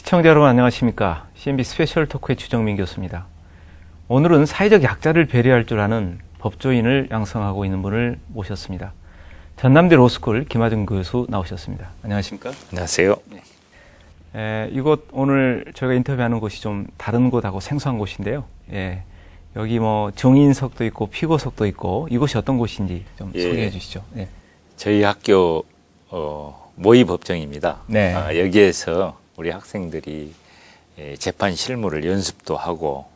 시청자 여러분 안녕하십니까. CNB 스페셜 토크의 주정민 교수입니다. 오늘은 사회적 약자를 배려할 줄 아는 법조인을 양성하고 있는 분을 모셨습니다. 전남대 로스쿨 김하준 교수 나오셨습니다. 안녕하십니까? 안녕하세요. 이곳 오늘 저희가 인터뷰하는 곳이 좀 다른 곳하고 생소한 곳인데요. 여기 뭐 정인석도 있고 피고석도 있고 이곳이 어떤 곳인지 좀 소개해 주시죠. 저희 학교 모의법정입니다. 네. 여기에서 우리 학생들이 재판 실무를 연습도 하고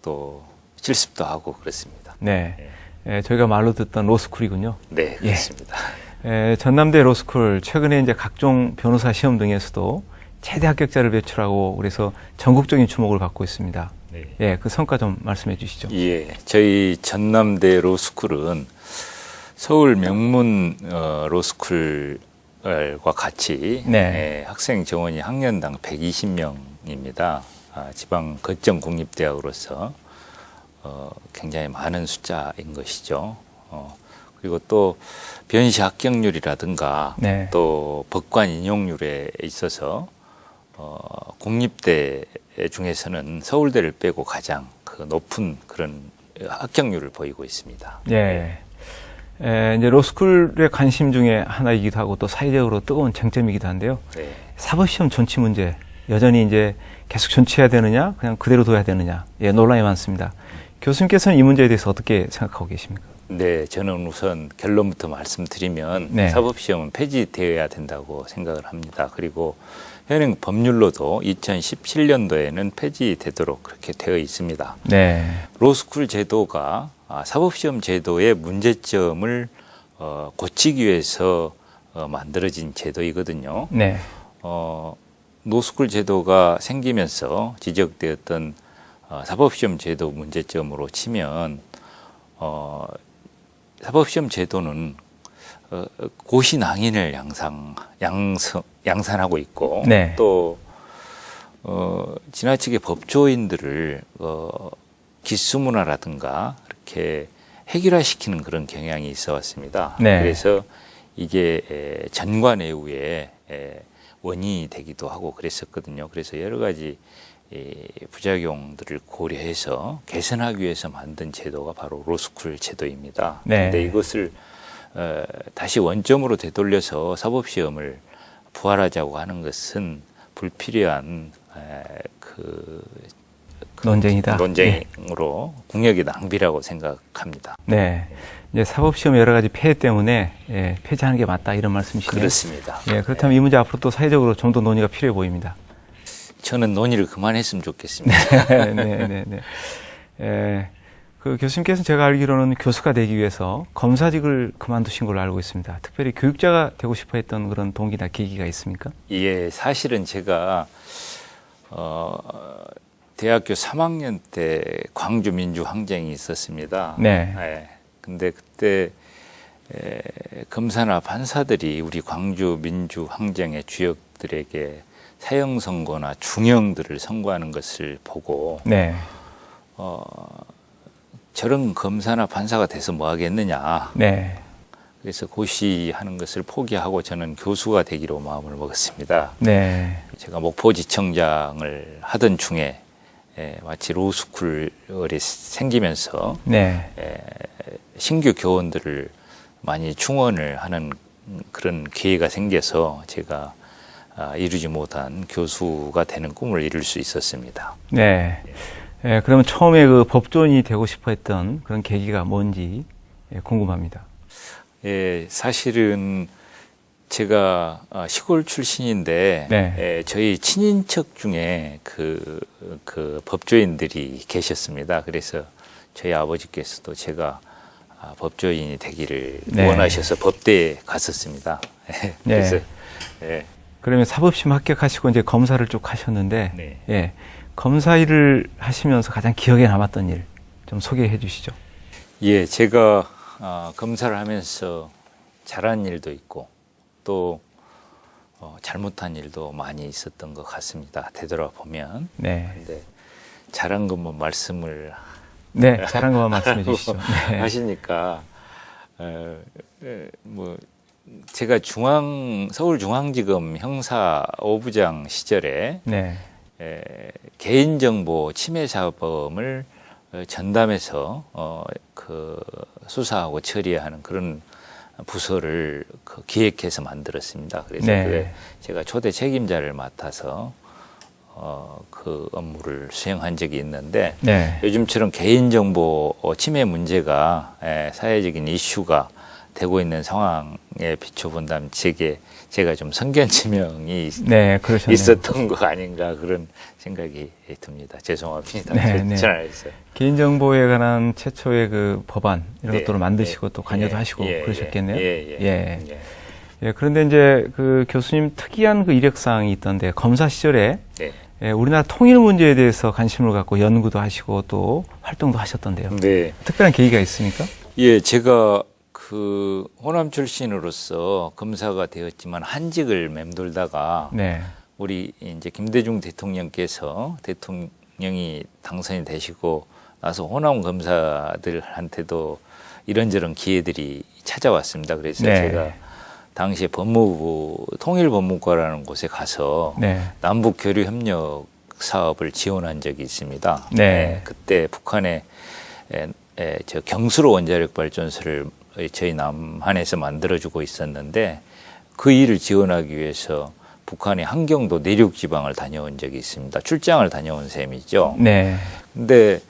또 실습도 하고 그렇습니다. 네. 저희가 말로 듣던 로스쿨이군요. 네, 그렇습니다. 전남대 로스쿨 최근에 이제 각종 변호사 시험 등에서도 최대 합격자를 배출하고 그래서 전국적인 주목을 받고 있습니다. 네. 그 성과 좀 말씀해 주시죠. 저희 전남대 로스쿨은 서울 명문 로스쿨과 같이 학생 정원이 학년당 120명입니다. 지방 거점 국립대학으로서 굉장히 많은 숫자인 것이죠. 그리고 또 변시 합격률이라든가 또 법관 인용률에 있어서 국립대 중에서는 서울대를 빼고 가장 높은 그런 합격률을 보이고 있습니다. 이제 로스쿨의 관심 중에 하나이기도 하고 또 사회적으로 뜨거운 쟁점이기도 한데요. 사법시험 존치 문제 여전히 이제 계속 존치해야 되느냐, 그냥 그대로 둬야 되느냐, 논란이 많습니다. 교수님께서는 이 문제에 대해서 어떻게 생각하고 계십니까? 네, 저는 우선 결론부터 말씀드리면 사법시험은 폐지되어야 된다고 생각을 합니다. 그리고 현행 법률로도 2017년도에는 폐지되도록 그렇게 되어 있습니다. 로스쿨 제도가 사법시험 제도의 문제점을 고치기 위해서 만들어진 제도이거든요. 로스쿨 제도가 생기면서 지적되었던 사법시험 제도 문제점으로 치면 사법시험 제도는 고시낭인을 양산하고 있고 또 지나치게 법조인들을 기수문화라든가 이렇게 해결화시키는 그런 경향이 있어 왔습니다. 그래서 이게 전관예우의 원인이 되기도 하고 그랬었거든요. 그래서 여러 가지 부작용들을 고려해서 개선하기 위해서 만든 제도가 바로 로스쿨 제도입니다. 그런데 이것을 다시 원점으로 되돌려서 사법시험을 부활하자고 하는 것은 불필요한 논쟁으로 국력의 낭비라고 생각합니다. 이제 사법시험 여러 가지 폐해 때문에 폐지하는 게 맞다 이런 말씀이시네요. 그렇습니다. 그렇다면 이 문제 앞으로 또 사회적으로 좀 더 논의가 필요해 보입니다. 저는 논의를 그만했으면 좋겠습니다. 그 교수님께서는 제가 알기로는 교수가 되기 위해서 검사직을 그만두신 걸로 알고 있습니다. 특별히 교육자가 되고 싶어 했던 그런 동기나 계기가 있습니까? 사실은 제가 대학교 3학년 때 광주 민주항쟁이 있었습니다. 근데 그때 검사나 판사들이 우리 광주 민주항쟁의 주역들에게 사형 선고나 중형들을 선고하는 것을 보고 저런 검사나 판사가 돼서 뭐 하겠느냐. 그래서 고시하는 것을 포기하고 저는 교수가 되기로 마음을 먹었습니다. 제가 목포지청장을 하던 중에 마치 로스쿨이 생기면서 신규 교원들을 많이 충원을 하는 그런 기회가 생겨서 제가 이루지 못한 교수가 되는 꿈을 이룰 수 있었습니다. 그러면 처음에 그 법조인이 되고 싶어 했던 그런 계기가 뭔지 궁금합니다. 사실은 제가 시골 출신인데 저희 친인척 중에 그 법조인들이 계셨습니다. 그래서 저희 아버지께서도 제가 법조인이 되기를 원하셔서 법대에 갔었습니다. 그래서 그러면 사법시험 합격하시고 이제 검사를 쭉 하셨는데 검사 일을 하시면서 가장 기억에 남았던 일 좀 소개해 주시죠. 제가 검사를 하면서 잘한 일도 있고 또 잘못한 일도 많이 있었던 것 같습니다. 되돌아보면. 근데 잘한 것만 말씀을 잘한 것만 말씀해 주시죠. 하시니까 뭐 제가 서울중앙지검 형사 5부장 시절에 네. 개인정보 침해 사범을 전담해서 수사하고 처리하는 그런 부서를 기획해서 만들었습니다. 그래서 네. 그게 제가 초대 책임자를 맡아서 그 업무를 수행한 적이 있는데 네. 요즘처럼 개인정보 침해 문제가 사회적인 이슈가 되고 있는 상황에 비춰본다면 제가 좀 선견지명이 네, 있었던 거 아닌가 그런 생각이 듭니다. 죄송합니다. 네. 전화해서. 개인정보에 관한 최초의 그 법안 이런 네. 것들을 만드시고 예. 또 관여도 예. 하시고 예. 그러셨겠네요. 예. 예, 그런데 이제 그 교수님 특이한 그 이력사항이 있던데 검사 시절에 네. 우리나라 통일 문제에 대해서 관심을 갖고 연구도 하시고 또 활동도 하셨던데요. 네. 특별한 계기가 있습니까? 예, 제가 그 호남 출신으로서 검사가 되었지만 한직을 맴돌다가 네. 우리 이제 김대중 대통령께서 대통령이 당선이 되시고 나서 호남 검사들한테도 이런저런 기회들이 찾아왔습니다. 그래서 네. 제가 당시에 법무부 통일법무과라는 곳에 가서 네. 남북 교류 협력 사업을 지원한 적이 있습니다. 네. 그때 북한에 저 경수로 원자력 발전소를 저희 남한에서 만들어주고 있었는데 그 일을 지원하기 위해서 북한의 한경도 내륙 지방을 다녀온 적이 있습니다. 출장을 다녀온 셈이죠. 네. 근데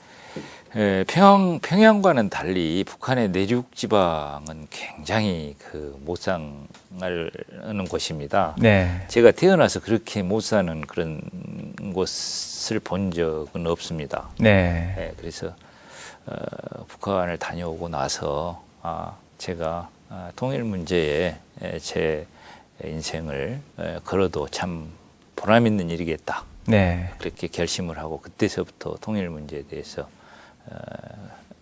평양과는 달리 북한의 내륙 지방은 굉장히 못 사는 곳입니다. 네. 제가 태어나서 그렇게 못 사는 그런 곳을 본 적은 없습니다. 네. 그래서 북한을 다녀오고 나서 제가 통일 문제에 제 인생을 걸어도 참 보람 있는 일이겠다. 네. 그렇게 결심을 하고 그때서부터 통일 문제에 대해서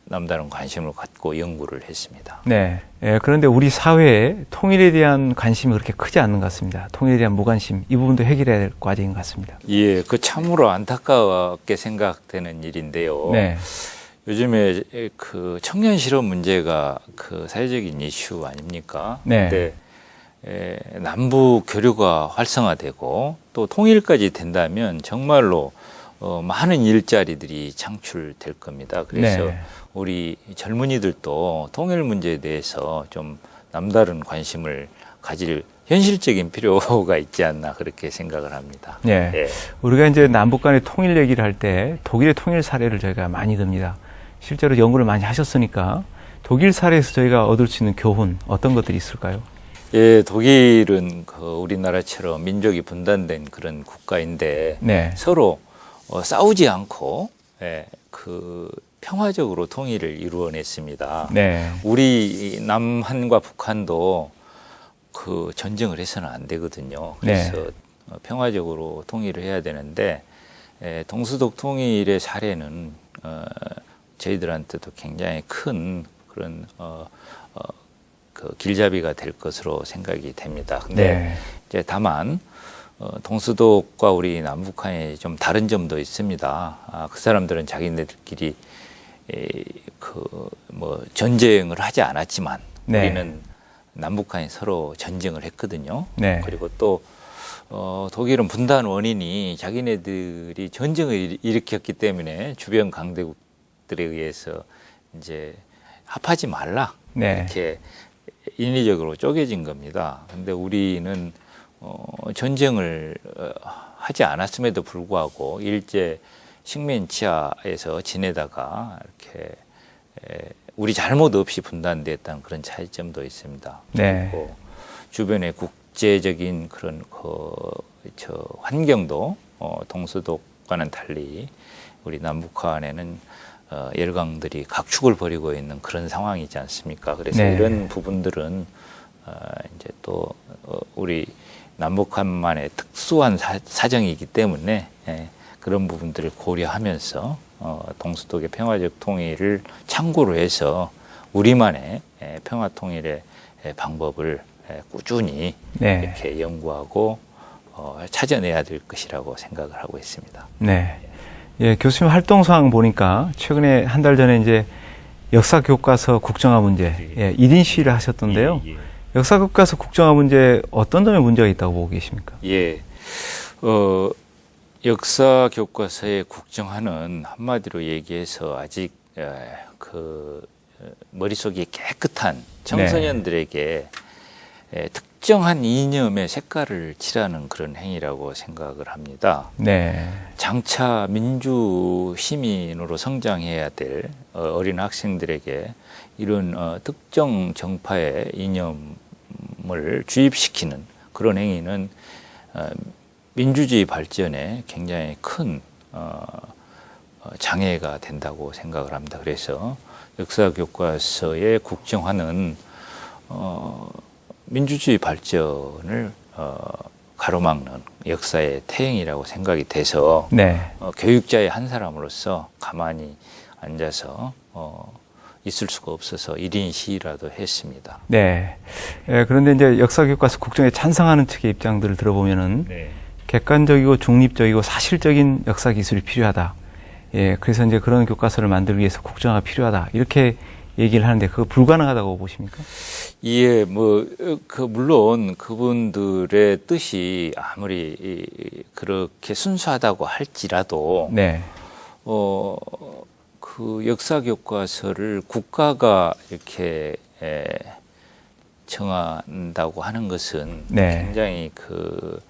남다른 관심을 갖고 연구를 했습니다. 네. 예, 그런데 우리 사회에 통일에 대한 관심이 그렇게 크지 않는 것 같습니다. 통일에 대한 무관심, 이 부분도 해결해야 될 과제인 것 같습니다. 예, 그 참으로 안타깝게 생각되는 일인데요. 네. 요즘에 그 청년 실업 문제가 그 사회적인 이슈 아닙니까? 네. 근데 남북 교류가 활성화되고 또 통일까지 된다면 정말로 많은 일자리들이 창출될 겁니다. 그래서 네. 우리 젊은이들도 통일 문제에 대해서 좀 남다른 관심을 가질 현실적인 필요가 있지 않나 그렇게 생각을 합니다. 네. 예. 우리가 이제 남북 간의 통일 얘기를 할 때 독일의 통일 사례를 저희가 많이 듭니다. 실제로 연구를 많이 하셨으니까 독일 사례에서 저희가 얻을 수 있는 교훈 어떤 것들이 있을까요? 예, 독일은 우리나라처럼 민족이 분단된 그런 국가인데 네. 서로 싸우지 않고 평화적으로 통일을 이루어냈습니다. 네. 우리 남한과 북한도 전쟁을 해서는 안 되거든요. 그래서 네. 평화적으로 통일을 해야 되는데 동수독 통일의 사례는 저희들한테도 굉장히 큰 그런 길잡이가 될 것으로 생각이 됩니다. 근데 네. 이제 다만 동수독과 우리 남북한이 좀 다른 점도 있습니다. 그 사람들은 자기네들끼리 전쟁을 하지 않았지만 네. 우리는 남북한이 서로 전쟁을 했거든요. 네. 그리고 또 독일은 분단 원인이 자기네들이 전쟁을 일으켰기 때문에 주변 강대국들에 의해서 이제 합하지 말라 네. 이렇게 인위적으로 쪼개진 겁니다. 근데 우리는 전쟁을 하지 않았음에도 불구하고 일제 식민 지하에서 지내다가 이렇게 우리 잘못 없이 분단됐다는 그런 차이점도 있습니다. 네. 그리고 주변의 국제적인 그런 환경도 동서독과는 달리 우리 남북한에는 열강들이 각축을 벌이고 있는 그런 상황이지 않습니까? 그래서 네. 이런 부분들은 이제 또 우리 남북한만의 특수한 사정이기 때문에 그런 부분들을 고려하면서 동서독의 평화적 통일을 참고로 해서 우리만의 평화 통일의 방법을 꾸준히 네. 이렇게 연구하고 찾아내야 될 것이라고 생각을 하고 있습니다. 네. 예, 교수님 활동 사항 보니까 최근에 한 달 전에 이제 역사 교과서 국정화 문제 1인 시위를 하셨던데요. 역사 교과서 국정화 문제 어떤 점에 문제가 있다고 보고 계십니까? 예, 역사 교과서의 국정화는 한마디로 얘기해서 아직 머릿속이 깨끗한 청소년들에게 특정한 이념의 색깔을 칠하는 그런 행위라고 생각을 합니다. 네. 장차 민주 시민으로 성장해야 될 어린 학생들에게 이런 특정 정파의 이념을 주입시키는 그런 행위는 민주주의 발전에 굉장히 큰 장애가 된다고 생각을 합니다. 그래서 역사 교과서의 국정화는 민주주의 발전을 가로막는 역사의 태행이라고 생각이 돼서 네. 교육자의 한 사람으로서 가만히 앉아서 있을 수가 없어서 1인 시위라도 했습니다. 네. 그런데 이제 역사 교과서 국정에 찬성하는 측의 입장들을 들어보면은 네. 객관적이고 중립적이고 사실적인 역사 기술이 필요하다. 예, 그래서 이제 그런 교과서를 만들기 위해서 국정화가 필요하다. 이렇게 얘기를 하는데 그거 불가능하다고 보십니까? 예, 물론 그분들의 뜻이 아무리 그렇게 순수하다고 할지라도, 네. 그 역사 교과서를 국가가 이렇게 정한다고 하는 것은 네. 굉장히 그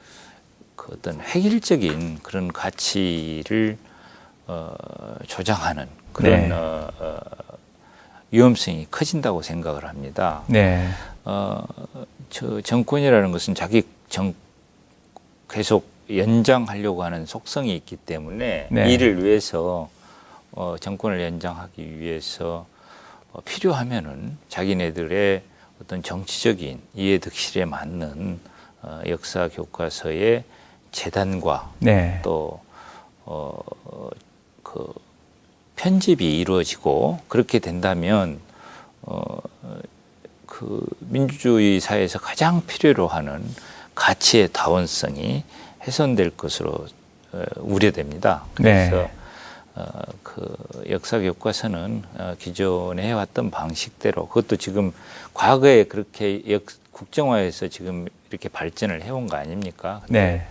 어떤 획일적인 그런 가치를 조장하는 그런 위험성이 커진다고 생각을 합니다. 네. 저 정권이라는 것은 계속 연장하려고 하는 속성이 있기 때문에 네. 이를 위해서 정권을 연장하기 위해서 필요하면은 자기네들의 어떤 정치적인 이해득실에 맞는 역사 교과서의 재단과 네. 또 그 편집이 이루어지고 그렇게 된다면 그 민주주의 사회에서 가장 필요로 하는 가치의 다원성이 훼손될 것으로 우려됩니다. 그래서 네. 그 역사 교과서는 기존에 해왔던 방식대로 그것도 지금 과거에 그렇게 국정화해서 지금 이렇게 발전을 해온 거 아닙니까? 네.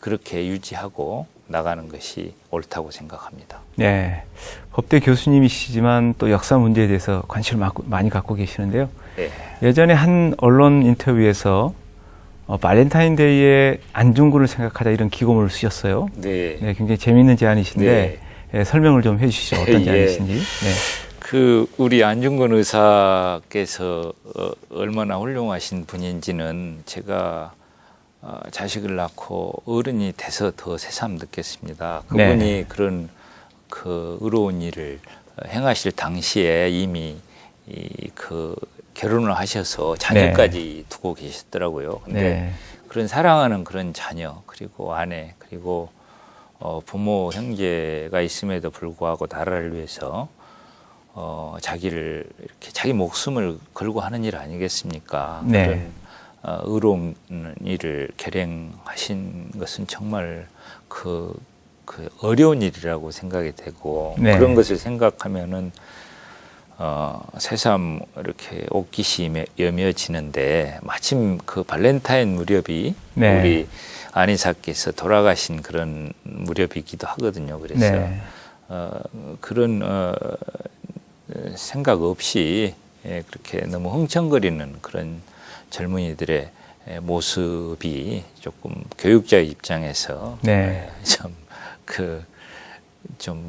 그렇게 유지하고 나가는 것이 옳다고 생각합니다. 네. 법대 교수님이시지만 또 역사 문제에 대해서 관심을 많이 갖고 계시는데요. 네. 예전에 한 언론 인터뷰에서 발렌타인데이에 안중근을 생각하자 이런 기고문을 쓰셨어요. 네. 네, 굉장히 재미있는 제안이신데 설명을 좀 해주시죠. 어떤 제안이신지. 네. 우리 안중근 의사께서 얼마나 훌륭하신 분인지는 제가 자식을 낳고 어른이 돼서 더 새삼 느꼈습니다. 그분이 그런 그 의로운 일을 행하실 당시에 이미 결혼을 하셔서 자녀까지 두고 계셨더라고요. 근데 그런 사랑하는 그런 자녀, 그리고 아내, 그리고 부모, 형제가 있음에도 불구하고 나라를 위해서 자기 목숨을 걸고 하는 일 아니겠습니까? 그런 의로운 일을 결행하신 것은 정말 그 어려운 일이라고 생각이 되고 그런 것을 생각하면은 새삼 이렇게 옷깃이 여며지는데 마침 그 발렌타인 무렵이 우리 안이사께서 돌아가신 그런 무렵이기도 하거든요. 그래서 그런 생각 없이 그렇게 너무 흥청거리는 그런 젊은이들의 모습이 조금 교육자의 입장에서 좀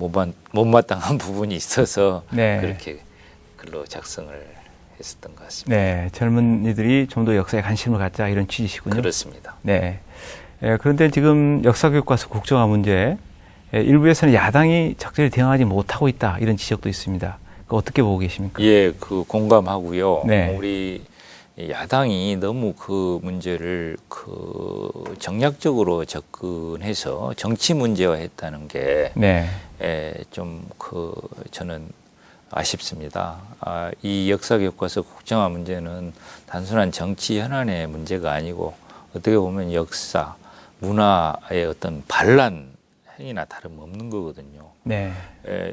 못마땅한 부분이 있어서 그렇게 글로 작성을 했었던 것 같습니다. 네, 젊은이들이 좀 더 역사에 관심을 갖자 이런 취지시군요. 그렇습니다. 네. 그런데 지금 역사교과서 국정화 문제 일부에서는 야당이 적절히 대응하지 못하고 있다 이런 지적도 있습니다. 어떻게 보고 계십니까? 예, 공감하고요. 우리 야당이 너무 그 문제를 정략적으로 접근해서 정치 문제화했다는 게 저는 아쉽습니다. 이 역사교과서 국정화 문제는 단순한 정치 현안의 문제가 아니고 어떻게 보면 역사, 문화의 어떤 반란 행위나 다름없는 거거든요.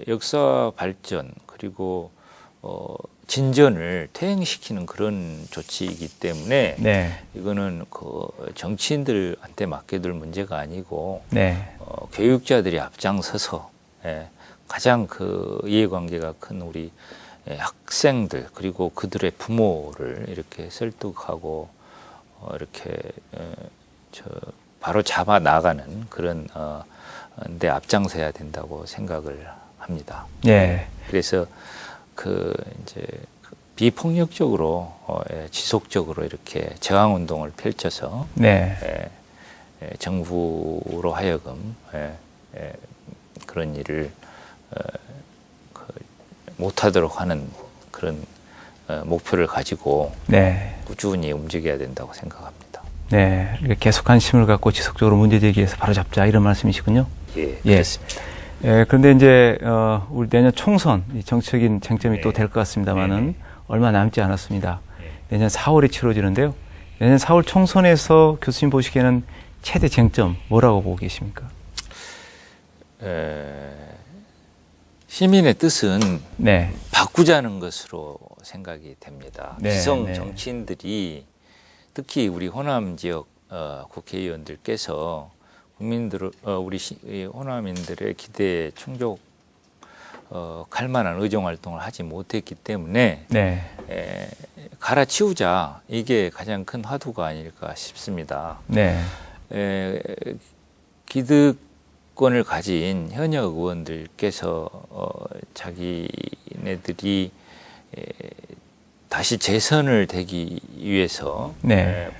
역사 발전 그리고 진전을 퇴행시키는 그런 조치이기 때문에 네. 이거는 그 정치인들한테 맡겨둘 문제가 아니고 네. 교육자들이 앞장서서 가장 그 이해관계가 큰 우리 학생들 그리고 그들의 부모를 이렇게 설득하고 이렇게 바로 잡아 나가는 그런 데 앞장서야 된다고 생각을 합니다. 네. 그래서 이제 비폭력적으로 지속적으로 이렇게 저항 운동을 펼쳐서 네. 정부로 하여금 그런 일을 못하도록 하는 그런 목표를 가지고 네. 꾸준히 움직여야 된다고 생각합니다. 네. 계속 관심을 갖고 지속적으로 문제 제기해서 바로잡자 이런 말씀이시군요. 예, 그렇습니다. 그런데 이제 우리 내년 총선 이 정치적인 쟁점이 네. 또 될 것 같습니다만은 네. 얼마 남지 않았습니다. 내년 4월에 치러지는데요. 내년 4월 총선에서 교수님 보시기에는 최대 쟁점 뭐라고 보고 계십니까? 시민의 뜻은 네. 바꾸자는 것으로 생각이 됩니다. 네, 기성 네. 정치인들이 특히 우리 호남 지역 국회의원들께서 우리 호남인들의 기대에 충족할 만한 의정 활동을 하지 못했기 때문에 네. 갈아치우자 이게 가장 큰 화두가 아닐까 싶습니다. 네. 기득권을 가진 현역 의원들께서 자기네들이 다시 재선을 되기 위해서 네.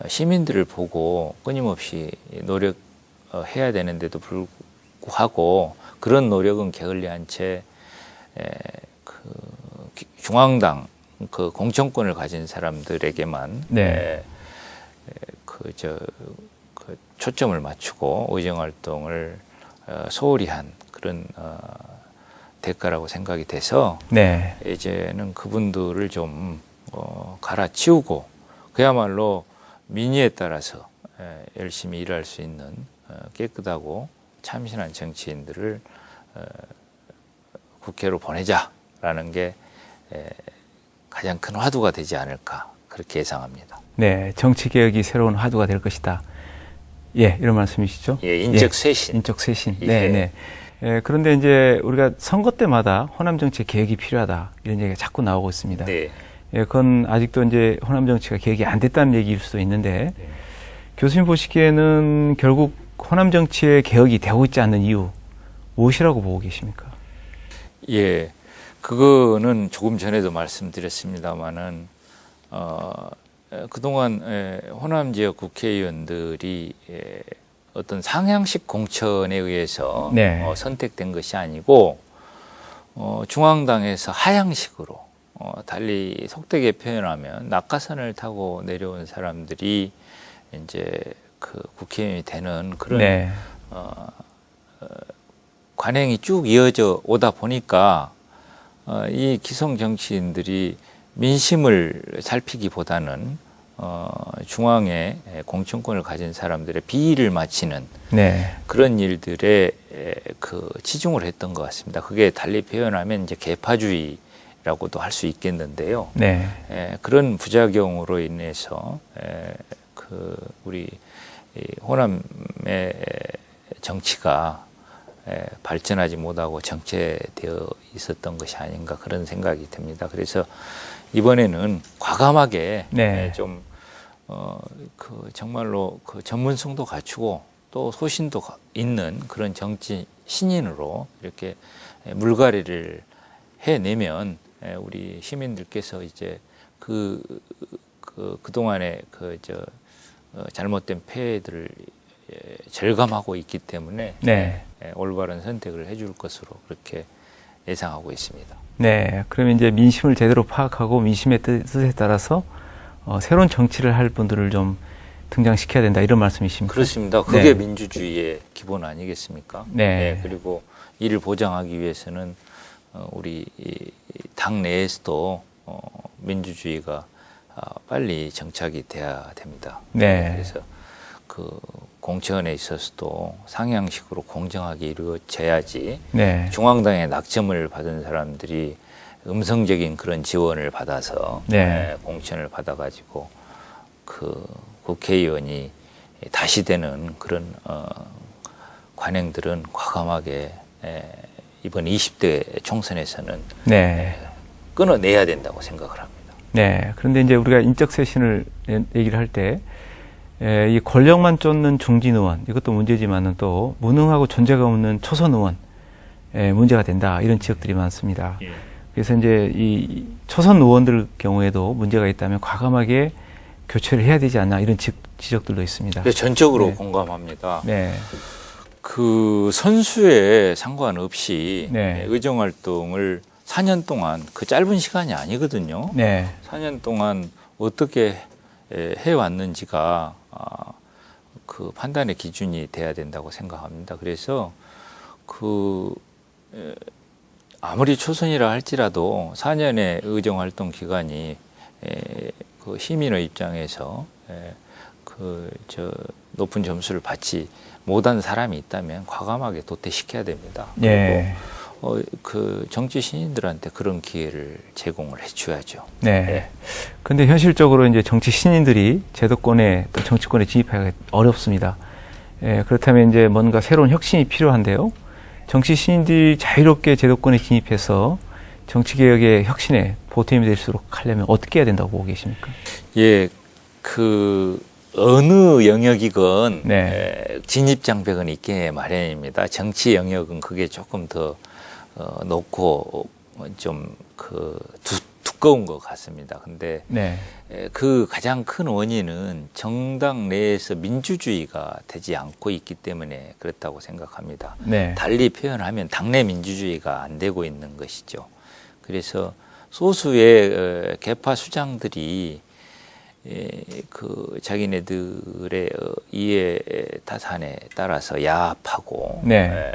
시민들을 보고 끊임없이 노력해야 되는데도 불구하고 그런 노력은 게을리한 채 중앙당 그 공천권을 가진 사람들에게만 네. 초점을 맞추고 의정 활동을 소홀히 한 그런 대가라고 생각이 돼서 네. 이제는 그분들을 좀 갈아치우고 그야말로 민의에 따라서 열심히 일할 수 있는 깨끗하고 참신한 정치인들을 국회로 보내자라는 게 가장 큰 화두가 되지 않을까 그렇게 예상합니다. 네. 정치 개혁이 새로운 화두가 될 것이다. 예, 이런 말씀이시죠? 예, 인적 쇄신. 인적 쇄신. 예. 네, 네. 그런데 이제 우리가 선거 때마다 호남 정치 개혁이 필요하다 이런 얘기가 자꾸 나오고 있습니다. 네. 그건 아직도 이제 호남 정치가 개혁이 안 됐다는 얘기일 수도 있는데 네. 교수님 보시기에는 결국 호남 정치의 개혁이 되고 있지 않는 이유 무엇이라고 보고 계십니까? 예, 그거는 조금 전에도 말씀드렸습니다마는 그동안 호남 지역 국회의원들이 어떤 상향식 공천에 의해서 네. 선택된 것이 아니고 중앙당에서 하향식으로 달리 속되게 표현하면 낙하산을 타고 내려온 사람들이 이제 그 국회의원이 되는 그런 네. 관행이 쭉 이어져 오다 보니까 이 기성 정치인들이 민심을 살피기보다는 중앙에 공천권을 가진 사람들의 비위를 맞추는 네. 그런 일들에 치중을 했던 것 같습니다. 그게 달리 표현하면 이제 계파주의라고도 할 수 있겠는데요. 네. 그런 부작용으로 인해서 우리 호남의 정치가 발전하지 못하고 정체되어 있었던 것이 아닌가 그런 생각이 듭니다. 그래서 이번에는 과감하게 네. 좀 정말로 그 전문성도 갖추고 또 소신도 있는 그런 정치 신인으로 이렇게 물갈이를 해내면 우리 시민들께서 이제 그동안의 잘못된 폐해들을 절감하고 있기 때문에 네. 올바른 선택을 해줄 것으로 그렇게 예상하고 있습니다. 네. 그러면 이제 민심을 제대로 파악하고 민심의 뜻에 따라서 새로운 정치를 할 분들을 좀 등장시켜야 된다 이런 말씀이십니까? 그렇습니다. 그게 네. 민주주의의 기본 아니겠습니까? 네. 그리고 이를 보장하기 위해서는 우리 당 내에서도 민주주의가 빨리 정착이 돼야 됩니다. 네. 그래서 공천에 있어서도 상향식으로 공정하게 이루어져야지 네. 중앙당의 낙점을 받은 사람들이 음성적인 그런 지원을 받아서 네. 공천을 받아가지고 그 국회의원이 다시 되는 그런 관행들은 과감하게 이번 20대 총선에서는 네. 끊어내야 된다고 생각을 합니다. 네. 그런데 이제 우리가 인적 쇄신을 얘기를 할 때, 이 권력만 쫓는 중진 의원, 이것도 문제지만은 또 무능하고 존재가 없는 초선 의원, 문제가 된다. 이런 지적들이 많습니다. 예. 그래서 이제 이 초선 의원들 경우에도 문제가 있다면 과감하게 교체를 해야 되지 않나 이런 지적들도 있습니다. 네, 전적으로 네. 공감합니다. 네. 그 선수에 상관없이 네. 의정 활동을 4년 동안 그 짧은 시간이 아니거든요. 네. 4년 동안 어떻게 해왔는지가 그 판단의 기준이 돼야 된다고 생각합니다. 그래서 아무리 초선이라 할지라도 4년의 의정 활동 기간이 그 시민의 입장에서 높은 점수를 받지 못한 사람이 있다면 과감하게 도태시켜야 됩니다. 네. 그리고 그 정치 신인들한테 그런 기회를 제공을 해줘야죠. 네. 근데 현실적으로 이제 정치 신인들이 제도권에 또 정치권에 진입하기가 어렵습니다. 그렇다면 이제 뭔가 새로운 혁신이 필요한데요. 정치 신인들이 자유롭게 제도권에 진입해서 정치개혁의 혁신에 보탬이 될수록 하려면 어떻게 해야 된다고 보고 계십니까? 예, 어느 영역이건 네. 진입장벽은 있게 마련입니다. 정치 영역은 그게 조금 더 높고 좀 두꺼운 것 같습니다. 근데 네. 그 가장 큰 원인은 정당 내에서 민주주의가 되지 않고 있기 때문에 그렇다고 생각합니다. 네. 달리 표현하면 당내 민주주의가 안 되고 있는 것이죠. 그래서 소수의 개파 수장들이 자기네들의 이해 타산에 따라서 야합하고 네.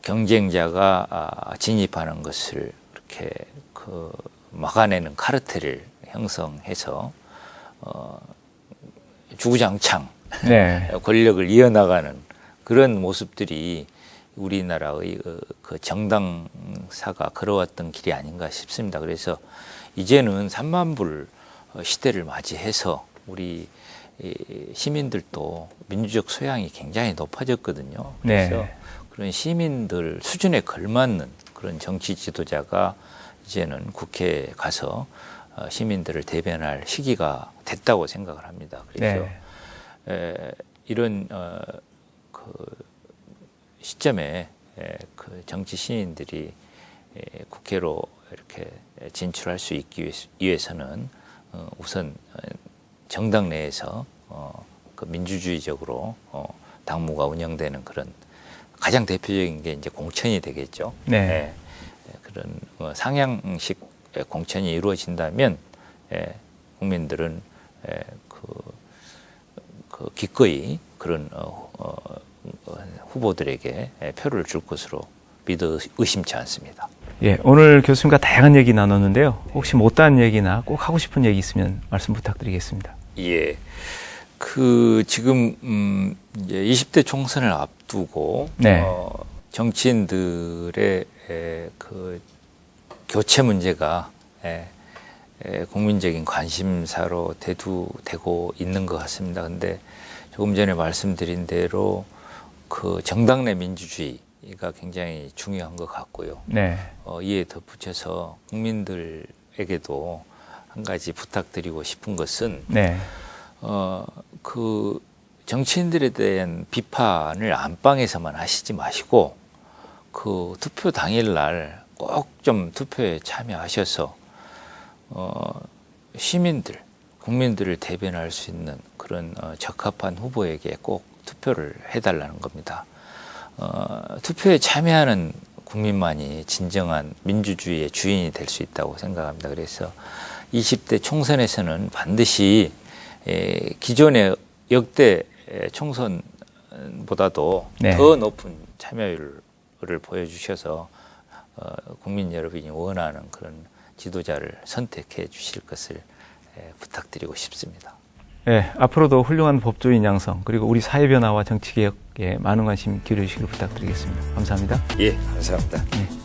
경쟁자가 진입하는 것을 이렇게 막아내는 카르텔을 형성해서 주구장창 네. 권력을 이어나가는 그런 모습들이 우리나라의 그 정당사가 걸어왔던 길이 아닌가 싶습니다. 그래서 이제는 3만 불 시대를 맞이해서 우리 시민들도 민주적 소양이 굉장히 높아졌거든요. 그래서 네. 그런 시민들 수준에 걸맞는 그런 정치 지도자가 이제는 국회에 가서 시민들을 대변할 시기가 됐다고 생각을 합니다. 그래서 이런 시점에 정치 신인들이 국회로 이렇게 진출할 수 있기 위해서는 우선 정당 내에서 민주주의적으로 당무가 운영되는 그런 가장 대표적인 게 이제 공천이 되겠죠. 네. 그런 상향식 공천이 이루어진다면 국민들은 기꺼이 그런 후보들에게 표를 줄 것으로 믿어 의심치 않습니다. 예, 오늘 교수님과 다양한 얘기 나눴는데요. 혹시 못다한 얘기나 꼭 하고 싶은 얘기 있으면 말씀 부탁드리겠습니다. 예. 지금 이제 20대 총선을 앞두고 네. 정치인들의 교체 문제가 국민적인 관심사로 대두되고 있는 것 같습니다. 근데 조금 전에 말씀드린 대로 정당 내 민주주의가 굉장히 중요한 것 같고요. 네. 이에 덧붙여서 국민들에게도 한 가지 부탁드리고 싶은 것은 네. 정치인들에 대한 비판을 안방에서만 하시지 마시고 투표 당일날 꼭 좀 투표에 참여하셔서 시민들, 국민들을 대변할 수 있는 그런 적합한 후보에게 꼭 투표를 해달라는 겁니다. 투표에 참여하는 국민만이 진정한 민주주의의 주인이 될 수 있다고 생각합니다. 그래서 20대 총선에서는 반드시 기존의 역대 총선보다도 네. 더 높은 참여율을 보여주셔서 국민 여러분이 원하는 그런 지도자를 선택해 주실 것을 부탁드리고 싶습니다. 네, 앞으로도 훌륭한 법조인 양성 그리고 우리 사회 변화와 정치 개혁에 많은 관심 기울여 주시길 부탁드리겠습니다. 감사합니다. 예, 감사합니다. 네.